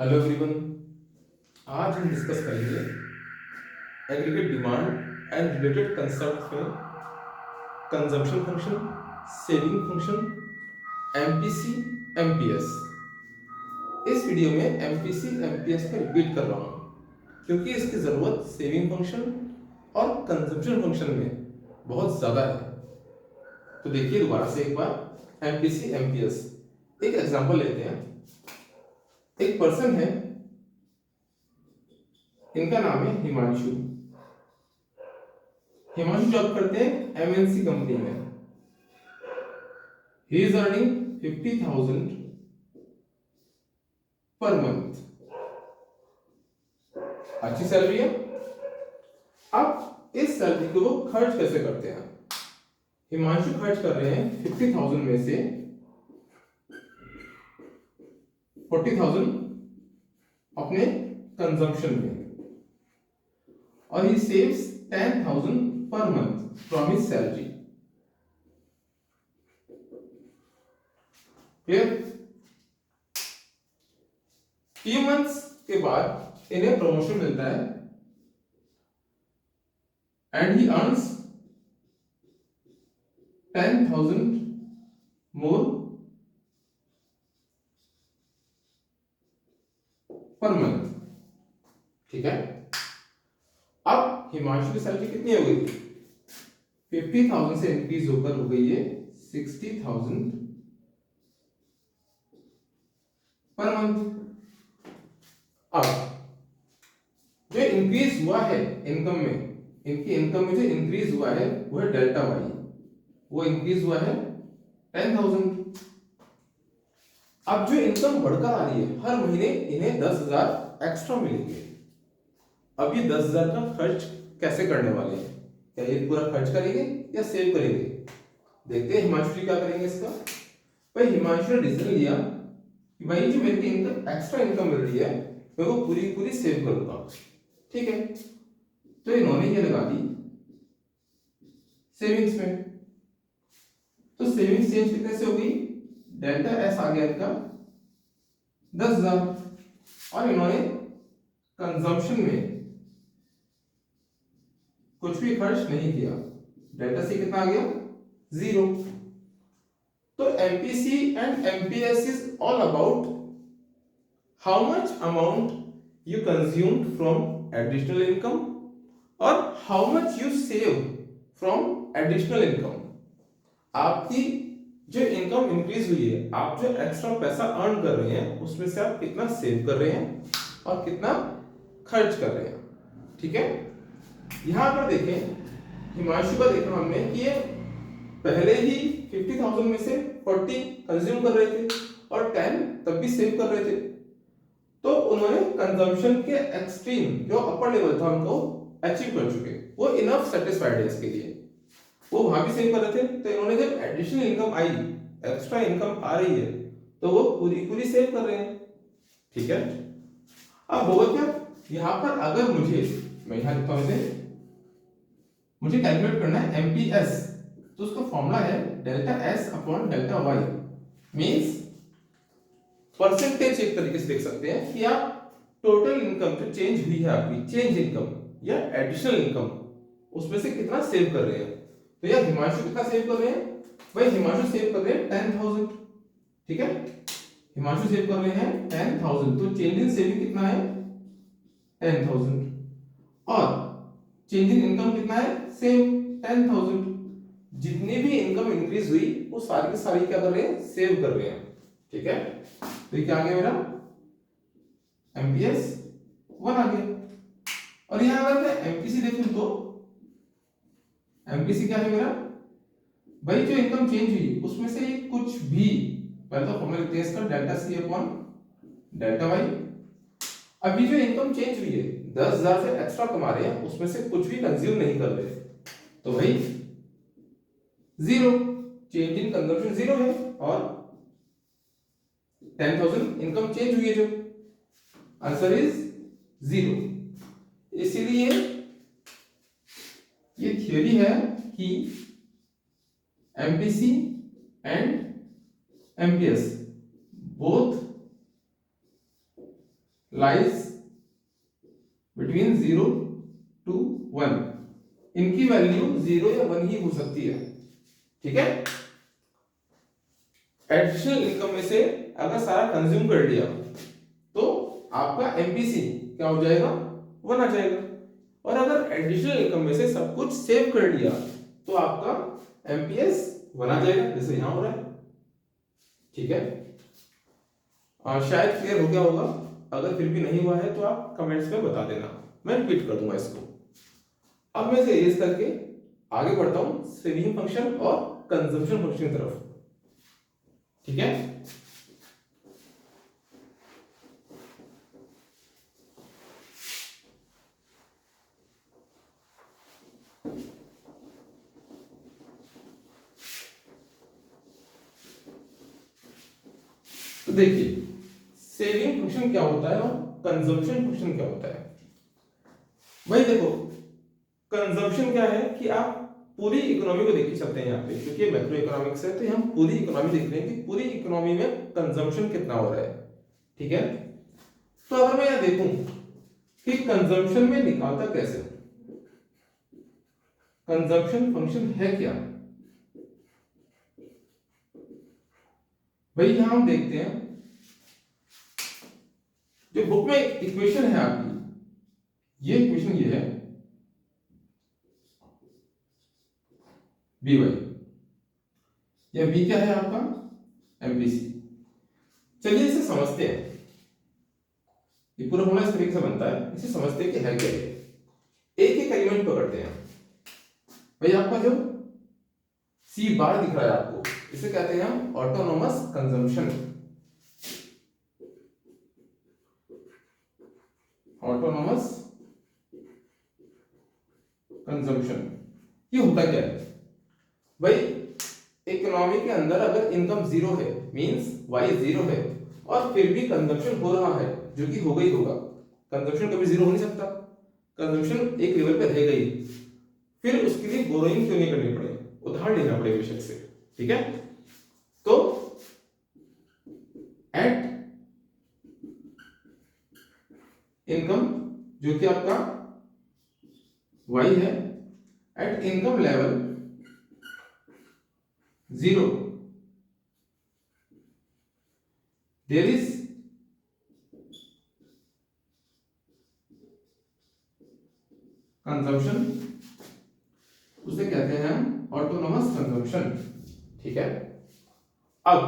Hello everyone. आज हम discuss करेंगे aggregate demand and related concept में consumption function, saving function, MPC, MPS. इस वीडियो में एमपीसी एमपीएस को रिपीट कर रहा हूँ क्योंकि इसकी ज़रूरत सेविंग फंक्शन और कंजम्पशन फंक्शन में बहुत ज़्यादा है। तो देखिए दोबारा से एक बार एमपीसी एमपीएस। एक एग्जांपल लेते हैं। एक पर्सन है, इनका नाम है हिमांशु। हिमांशु जॉब करते हैं एमएनसी कंपनी में। He is earning 50,000 per month. अच्छी सैलरी है। अब इस सैलरी को वो खर्च कैसे करते हैं? हिमांशु खर्च कर रहे हैं 50,000 में से 40,000 अपने कंजम्पशन में, और ही saves 10,000 per month from his salary. Clear? few months के बाद इन्हें प्रमोशन मिलता है and he earns 10,000 more per month. ठीक है। अब हिमांशु की सैलरी कितनी हो गई? 50,000 से इंक्रीज होकर हो गई है 60,000 पर मंथ। अब जो इंक्रीज हुआ है इनकम में, इनकी इनकम में जो इंक्रीज हुआ है वो है डेल्टा वाई। वो इंक्रीज हुआ है 10,000। अब जो इनकम बढ़कर आ रही है, हर महीने इन्हें 10,000 एक्स्ट्रा मिलेंगे। अब ये 10,000 का खर्च कैसे करने वाले हैं? क्या ये पूरा खर्च करेंगे या सेव करेंगे? देखते हैं हिमांशु जी क्या करेंगे इसका। भाई हिमांशु ने डिसीजन लिया कि भाई जो मेरे को इनकम एक्स्ट्रा इनकम मिल रही है मैं वो पूरी पूरी सेव करूंगा। ठीक है, तो इन्होंने ये लगा दी सेविंग्स में। तो सेविंग्स चेंज कितने से हो गई? डेल्टा एस आ गया इनका 10,000, और इन्होंने कंजम्पशन में कुछ भी खर्च नहीं किया। डेल्टा सी कितना आ गया? 0। तो MPC and MPS is all about how much amount you consumed from additional income और how much you save from additional income। आपकी जो इनकम इंक्रीज हुई है, आप जो एक्स्ट्रा पैसा अर्न कर रहे हैं उसमें से आप कितना सेव कर रहे हैं और कितना खर्च कर रहे हैं। ठीक है। यहां पर देखें, हिमांशु का देखा हमने कि ये पहले ही 50,000 में से 40 कंज्यूम कर रहे थे और 10 तब भी सेव कर रहे थे। तो उन्होंने कंजम्पशन के एक्सट्रीम जो अपर लेवल था उनको अचीव कर चुके, वो इनफ सेटिस्फाइड है इसके लिए। वो वहां भी सेव कर रहे थे, तो इन्होंने जब एडिशनल इनकम आई, एक्स्ट्रा इनकम आ रही है, तो वो पूरी पूरी सेव कर रहे हैं। ठीक है। अब होगा क्या यहां पर, अगर मैं यहां लिखता हूं इसे, मुझे कैलकुलेट करना है एमपीएस, तो उसका फॉर्मूला है delta S upon delta Y. Means percentage एक तरीके से देख सकते हैं कि आप टोटल इनकम जो चेंज हुई है आपकी, चेंज इनकम या एडिशनल इनकम, उसमें से कितना सेव कर रहे हैं। तो यार हिमांशु कितना सेव कर रहे हैं? भाई हिमांशु सेव कर रहे हैं 10,000। ठीक है, हिमांशु सेव कर रहे हैं 10,000, तो चेंज इन सेविंग कितना है? 10,000। और चेंज इन इनकम कितना है? सेम 10,000। जितनी भी इनकम इंक्रीज हुई वो सारी की सारी क्या कर रहे हैं? सेव कर रहे हैं। ठीक है, तो ये क्या आ गया मेरा? एमपीएस 1 आ गया। और यहां अगर मैं एमपीसी देखूं तो एमपीसी क्या है मेरा? भाई जो इनकम चेंज हुई उसमें से कुछ भी, पहले तो फॉर्मूला लिखते हैं इसका, delta C upon delta Y. अभी जो इनकम चेंज हुई है 10,000 से एक्स्ट्रा कमा रहे हैं, उसमें से कुछ भी कंज्यूम नहीं कर रहे, तो भाई 0, चेंज इन कंजम्पशन 0 है, और 10,000 इनकम चेंज हुई है, जो आंसर इज 0। इसीलिए ये थ्योरी है कि MPC and MPS both lies between 0 to 1। इनकी वैल्यू 0 या 1 ही हो सकती है, ठीक है। एडिशनल इनकम में से अगर सारा कंज्यूम कर लिया तो आपका एमपीसी क्या हो जाएगा, 1 आ जाएगा। और अगर एडिशनल इनकम में से सब कुछ सेव कर लिया तो आपका एमपीएस 1 आ जाएगा, जैसे यहां हो रहा है, ठीक है। शायद क्लियर हो गया होगा, अगर फिर भी नहीं हुआ है तो आप कमेंट्स में बता देना, मैं रिपीट कर दूंगा इसको। अब मैं इसे इरेज करके आगे बढ़ता हूं सेविंग फंक्शन और कंजम्पशन फंक्शन की तरफ, ठीक है। तो देखिए सेविंग फंक्शन क्या होता है और कंजम्पशन फंक्शन क्या होता है। भाई देखो कंजम्पशन क्या है कि आप पूरी इकोनॉमी को देख के चलते हैं यहाँ पे, क्योंकि मैक्रो इकोनॉमिक्स है तो हम पूरी इकोनॉमी देख रहे हैं कि पूरी इकोनॉमी में कंजम्पशन कितना हो रहा है, ठीक है। तो अगर मैं यह देखूं कि कंजम्पशन में निकालता कैसे, कंजम्पशन फंक्शन है क्या, भाई यहां हम देखते हैं जो बुक में इक्वेशन है आपकी, ये इक्वेशन ये है बी वाई, या बी क्या है आपका एमपीसी। चलिए इसे समझते हैं, ये पूरा फॉर्मूला इस तरीके से बनता है, इसे समझते हैं कि है क्या। एक एक एलिमेंट पकड़ते हैं, भाई आपका जो सी बार दिख रहा है आपको, इसे कहते हैं हम ऑटोनोमस कंजम्पशन। ऑटोनोमस कंजम्पशन ये होता क्या है भाई, इकोनॉमी के अंदर अगर इनकम 0 है मींस वाई 0 है और फिर भी कंजम्पशन हो रहा है, जो कि होगा ही होगा, कंजम्पशन कभी 0 हो नहीं सकता, कंजम्पशन एक लेवल पे रह गई, फिर उसके लिए बोरोइंग क्यों नहीं करनी पड़े, उधार लेना पड़े बेशक से, ठीक है। तो एट इनकम जो कि आपका y है, at income level 0 there is consumption, उसे कहते हैं हम ऑटोनोमस कंजम्पशन, ठीक है। अब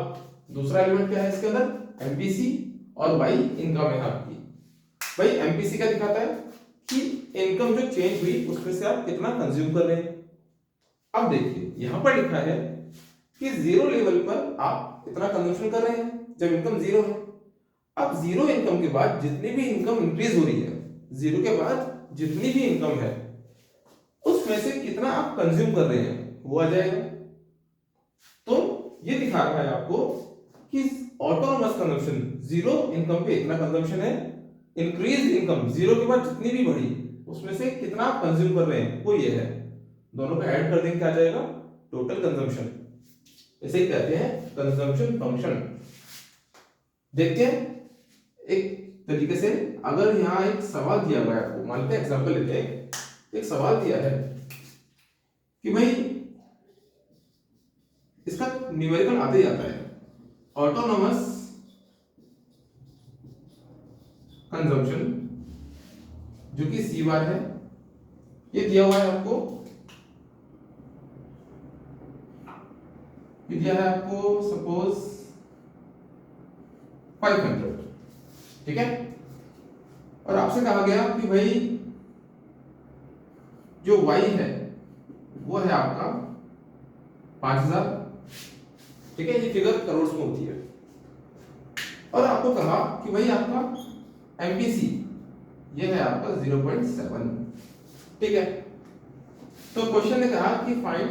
दूसरा एलिमेंट क्या है इसके अंदर, एमपीसी और वाई इनकम है आपकी। भाई एमपीसी क्या दिखाता है कि इनकम जो चेंज हुई उसमें से आप कितना कंज्यूम कर रहे हैं। अब देखिए यहां पर लिखा है कि 0 लेवल पर आप इतना कंजम्पशन कर रहे हैं जब इनकम 0 है। अब 0 इनकम के बाद जितनी भी इनकम इंक्रीज हो रही है, 0 के बाद जितनी भी इनकम है उसमें से कितना आप कंज्यूम कर रहे हैं वो आ जाएगा। तो ये दिखा रहा है आपको कि ऑटोनोमस कंजम्पशन 0 इनकम पे इतना कंजम्पशन है, इंक्रीज इनकम 0 के बाद जितनी भी बढ़ी उसमें से कितना आप कंज्यूम कर रहे हैं वो ये है, दोनों को ऐड कर देंगे क्या आ जाएगा, टोटल कंजम्पशन। इसे कहते हैं कंजम्पशन फंक्शन। देखते हैं एक तरीके से, अगर यहां एक सवाल दिया हुआ है आपको, मानते हैं एग्जांपल लेते हैं, एक सवाल दिया है कि भाई इसका न्यूमेरिकल आते ही आता है, ऑटोनोमस कंजम्पशन जो कि सी बार है, ये दिया हुआ है आपको, ये दिया है आपको सपोज 500, ठीक है। और आपसे कहा गया कि भाई जो y है वो है आपका 5000, ठीक है, ये फिगर करोड़ में होती है। और आपको कहा कि भाई आपका एमपीसी ये है आपका 0.7, ठीक है। तो क्वेश्चन ने कहा कि फाइंड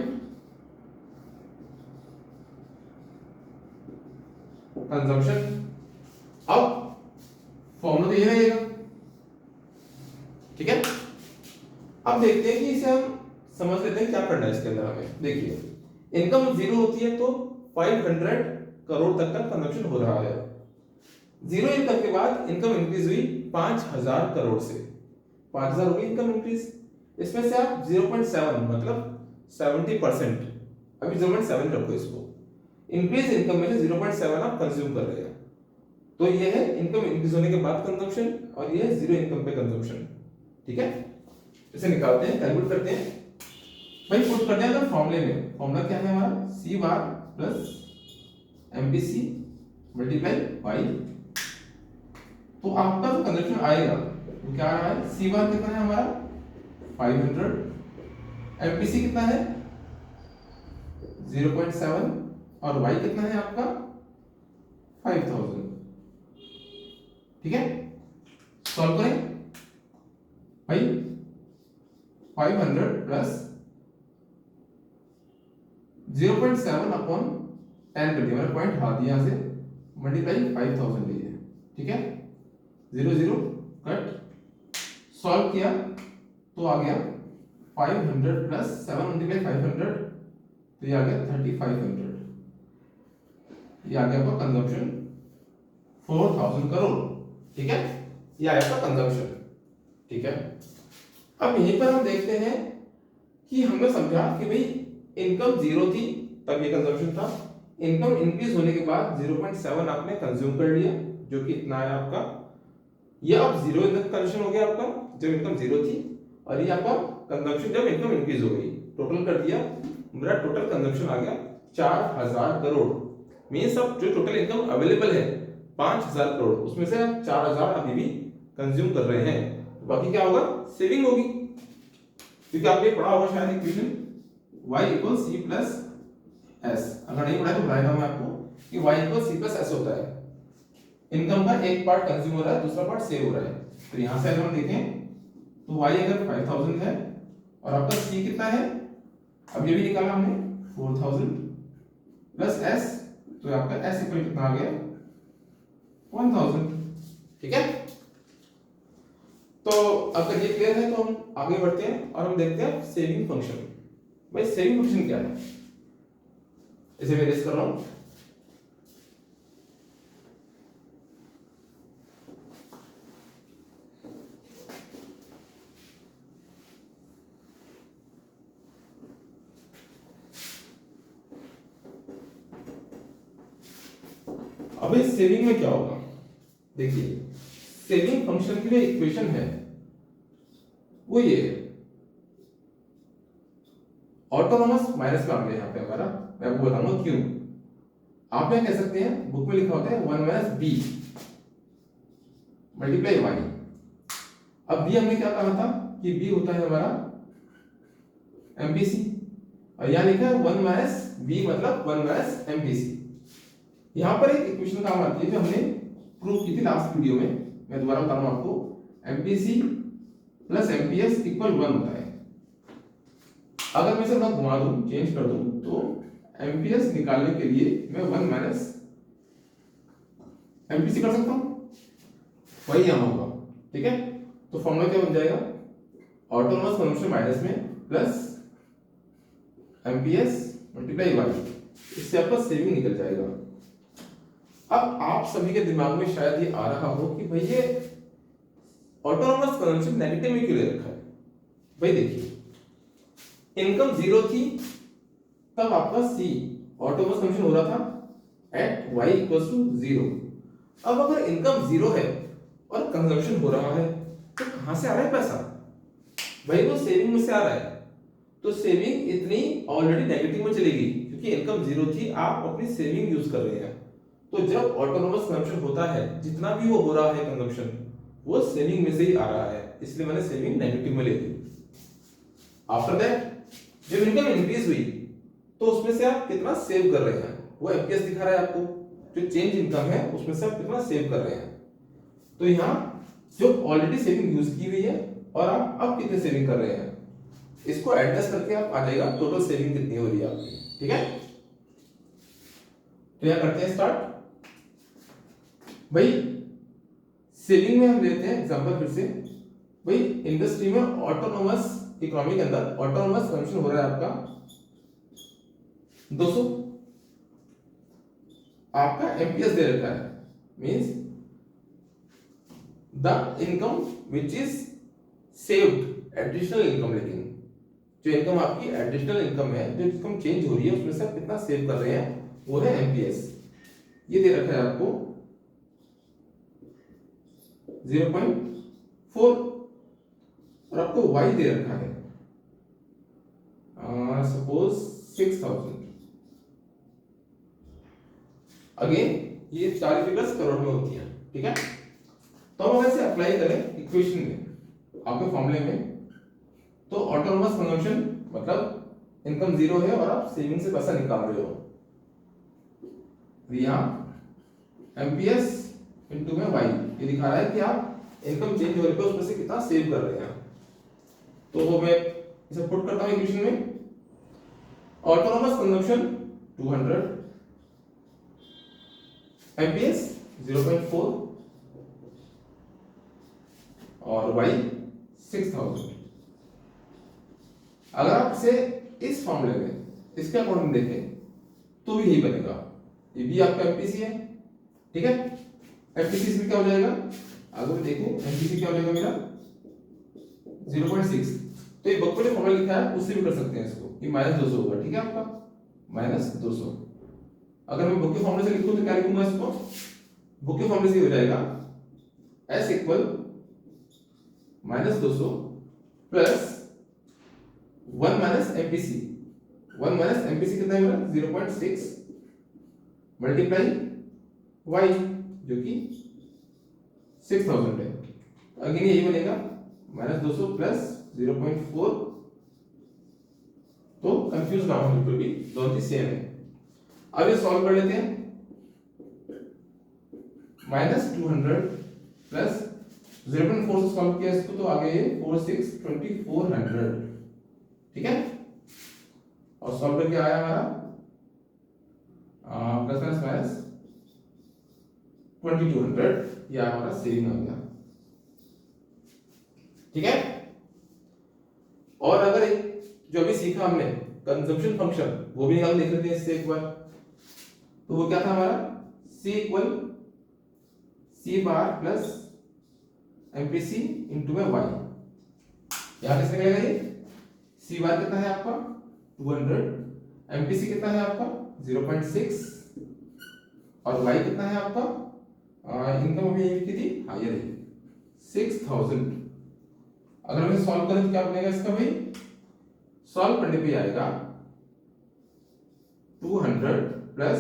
कंजम्पशन। अब फॉर्मूला तो ये रहेगा, ठीक है। अब देखते हैं कि इसे हम समझ लेते हैं क्या करना है इसके अंदर हमें। देखिए इनकम 0 होती है तो 500 करोड़ तक का कंजम्पशन हो रहा है, 0 इनकम के बाद इनकम इंक्रीज हुई 5,000 करोड़ से 5,000 हो गई इनकम इंक्रीज। इसमें से आप 0.7 मतलब 70%, अभी 0.7 रखो इसको, इंक्रीज इनकम में से 0.7 आप कंज्यूम कर रहे हैं। तो ये है इनकम इंक्रीज होने के बाद कंजम्पशन और ये है जीरो इनकम पे कंजम्पशन। ठीक है, इसे निकालते हैं, कैलकुलेट करते हैं भाई, पुट करते हैं तो फॉर्मूले में। फॉर्मूला क्या है हमारा, सी बार प्लस एमपीसी मल्टीप्लाई वाई। तो आपका जो कंजम्पशन आएगा वो क्या आ रहा है, सी बार कितना है हमारा 500, एमपीसी कितना है 0.7 और वाई कितना है आपका 5,000। ठीक है, सॉल्व करें भाई, 500 प्लस 0.7 अपॉन 10 कर दिया मैंने, पॉइंट हटा दिया यहाँ से, मल्टीप्लाई 5,000 लीजिए। ठीक है, 0 0 कट, सॉल्व किया तो आ गया 500 प्लस 7 मल्टीप्लाई 500, तो ये आ गया 3500। ये आ गया आपका कंजम्पशन 4,000 करोड़। ठीक है, ये आया आपका कंजम्पशन। ठीक है, अब यहीं पर हम देखते हैं कि हमने समझा कि भाई इनकम जीरो थी तब ये कंजम्पशन था, इनकम इंक्रीज होने के बाद 0.7 आपने कंज्यूम कर लिया जो कि इतना है आपका, ये अब जीरो कंजम्पशन हो गया आपका जब इनकम जीरो थी, और ये आपका कंजम्पशन जब इनकम इंक्रीज हो गई। टोटल कर दिया, मेरा टोटल कंजम्पशन आ गया 4,000 करोड़। मींस अब जो टोटल इनकम अवेलेबल है 5,000 करोड़, उसमें से 4,000 अभी भी कंज्यूम कर रहे हैं, बाकी क्या होगा, सेविंग होगी। क्योंकि आपने पढ़ा होगा शायद equation y equal C plus S, अगर नहीं पढ़ा तो बताएगा मैं आपको कि y equal C plus S होता है। इनकम का एक पार्ट कंज्यूम हो रहा है, दूसरा पार्ट सेव हो रहा है। तो यहां से अगर हम देखें तो y अगर 5,000 है और आपका c कितना है, अब ये भी निकाला हमने 4,000 प्लस s, तो आपका s इक्वल कितना आ गया 1,000। ठीक है, तो अगर ये क्लियर है तो हम आगे बढ़ते हैं और हम देखते हैं सेविंग फंक्शन। भाई सेविंग फंक्शन क्या है, इसे मैं रेस कर रहा हूं। अब इस सेविंग में क्या होगा, देखिए सेविंग फंक्शन के लिए इक्वेशन है वो ये है, ऑटोनोमस माइनस में आ गया यहाँ पे हमारा, मैं आपको बताऊंगा क्यों। आप क्या कह सकते हैं, बुक में लिखा होता है 1 माइनस बी मल्टीप्लाई वाई। अब बी हमने क्या कहा था कि बी होता है हमारा एमपीसी, और यहाँ लिखा है 1 माइनस बी मतलब 1 माइनस एमपीसी। यहाँ पर एक इक्वेशन काम आती है जो हमने प्रूव की थी लास्ट वीडियो में, मैं दोबारा बताऊंगा आपको, एमपीसी प्लस एमपीएस इक्वल 1 होता है। अगर मैं इसे थोड़ा घुमा दूं, चेंज कर दूं, तो एमपीएस निकालने के लिए मैं 1 माइनस एमपीसी कर सकता हूं, वही यहां होगा। ठीक है, तो फॉर्मूला क्या बन जाएगा, ऑटोनोमस कंजम्पशन माइनस में प्लस एमपीएस मल्टीप्लाई वाई, इससे आपका सेविंग निकल जाएगा। अब आप सभी के दिमाग में शायद ये आ रहा हो कि भाई ये ऑटोनोमस कंजम्पशन नेगेटिव में क्यों ले रखा है। भाई देखिए इनकम जीरो थी तब आपका सी ऑटोनोमस कंजम्पशन हो रहा था एट y इक्वल्स टू 0। अब अगर इनकम जीरो है और कंजम्पशन हो रहा है तो कहां से आ रहा है पैसा, भाई वो सेविंग में से आ रहा है। तो सेविंग इतनी ऑलरेडी नेगेटिव में चली गई क्योंकि इनकम जीरो थी, आप अपनी सेविंग यूज कर रहे हैं। तो जब ऑटोनोमस कंजम्पशन होता है जितना भी वो हो रहा है कंजम्पशन वो सेविंग में से ही आ रहा है, इसलिए मैंने सेविंग नेगेटिव में ले ली। आफ्टर दैट जब इनकम इंक्रीज हुई तो उसमें से आप कितना सेव कर रहे हैं, वो एफपीएस दिखा रहा है आपको, जो चेंज इनकम है उसमें से आप कितना सेव कर रहे हैं। तो यहाँ जो ऑलरेडी सेविंग यूज की हुई है और आप अब कितने सेविंग कर रहे हैं, इसको एडजस्ट करके आप आ जाएगा टोटल सेविंग कितनी हो रही है आपकी। ठीक है, तो यहाँ करते हैं स्टार्ट। भाई सेविंग में हम लेते हैं एग्जांपल फिर से, भाई इंडस्ट्री में ऑटोनोमस इकोनॉमी के अंदर ऑटोनोमस कंजम्पशन हो रहा है आपका 200, आपका एमपीएस दे रखा है, means the income which is saved, additional income, लेकिन जो इनकम आपकी एडिशनल इनकम है, जो इनकम चेंज हो रही है, उसमें से आप कितना सेव कर रहे हैं, वो है एमपीएस। ये दे रखा है आपको 0.4 और आपको वाई दे रखा है सपोज 6000। अगेन ये सारी फिगर्स करोड़ में होती हैं, ठीक है। तो हम अगर इसे अप्लाई करें इक्वेशन में, आपके फॉर्मूले में, तो ऑटोनोमस कंजम्पशन मतलब इनकम जीरो है और आप सेविंग से पैसा निकाल रहे हो, यहाँ एमपीएस इनटू में वाई, ये दिखा रहा है कि आप इनकम चेंज होने पे उसमें से कितना सेव कर रहे हैं। तो वो मैं इसे पुट करता हूँ इक्वेशन में। ऑटोनोमस कंजम्पशन 200, एमपीएस 0.4 और वाई 6000। अगर आप इसे इस फॉर्मूले में इसके अकॉर्डिंग देखें तो भी यही बनेगा। ये भी आपका एमपीसी है, ठीक है। एमपीसी इसमें क्या हो जाएगा, अगर मैं देखूं एमपीसी क्या हो जाएगा मेरा 0.6। तो ये बक्कू ने फॉर्मूला लिखा है, उससे भी कर सकते हैं इसको, ये -200 होगा, ठीक है आपका -200। अगर मैं बुक के फॉर्मूले से लिखूं तो क्या लिखूंगा इसको, बुक के फॉर्मूले से हो जाएगा S equal -200 plus 1 minus MPC. 1 minus MPC कितना है मेरा 0.6 मल्टीप्लाई y जो कि 6000 है। अगेन यही बनेगा -200 प्लस 0.4। तो कंफ्यूज ना हो बिल्कुल भी, दोनों चीज सेम है। अब ये सॉल्व कर लेते हैं। -200 प्लस 0.4 से सॉल्व किया इसको तो आ गया ये 4,624,100, ठीक है। और सॉल्व करके आया हमारा प्लस माइनस 2200, यह हमारा सेविंग आ गया, ठीक है। और अगर जो अभी सीखा हमने कंजम्पशन फंक्शन, वो भी निकाल देख लेते हैं इससे एक बार। तो वो क्या था हमारा, C इक्वल C बार प्लस एमपीसी इंटू में वाई। यहां किससे निकलेगा ये, C बार कितना है आपका 200, एमपीसी कितना है आपका 0.6 और वाई कितना है आपका, इनकम अभी यही की थी, हाँ ये रही 6000। अगर हम सॉल्व करें तो क्या बनेगा इसका भाई, सॉल्व करने पे आएगा 200 प्लस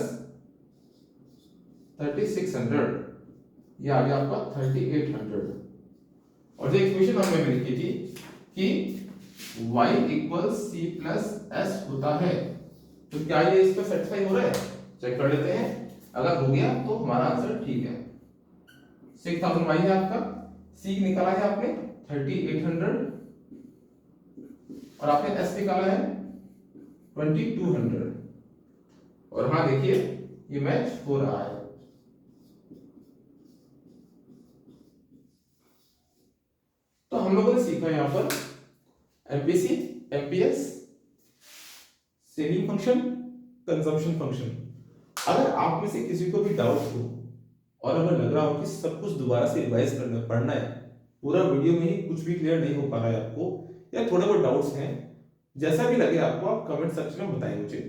3600, ये आ गया आपका 3800। और जो इक्वेशन हमने लिखी थी कि y equal c plus S होता है, तो क्या ये इस पर सेटिस्फाई हो रहा है, चेक कर लेते हैं। अगर हो गया तो हमारा आंसर ठीक है। 6000 y है आपका, c निकाला है आपने 3800 और आपने s निकाला है 2200। और हाँ देखिए ये मैच हो रहा है। तो हम लोगों ने सीखा यहां पर MPC, MPS, saving function, consumption function. अगर आप में से किसी को भी डाउट हो और अगर लग रहा हो कि सब कुछ दोबारा से रिवाइज करना पढ़ना है, पूरा वीडियो में ही कुछ भी क्लियर नहीं हो पा रहा है आपको, या थोड़े बहुत डाउट्स हैं, जैसा भी लगे आपको आप कमेंट सेक्शन में बताएं मुझे,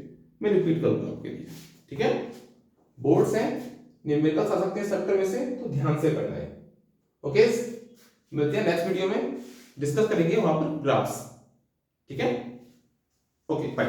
मैं रिपीट करूंगा आपके लिए, ठीक है। बोर्ड्स हैं, न्यूमेरिकल्स आ सकते हैं सेक्टर में से, तो ध्यान से पढ़ना है। ओके, मिलते हैं नेक्स्ट वीडियो में, डिस्कस करेंगे वहां पर ग्राफ्स, ठीक है। Okay bye.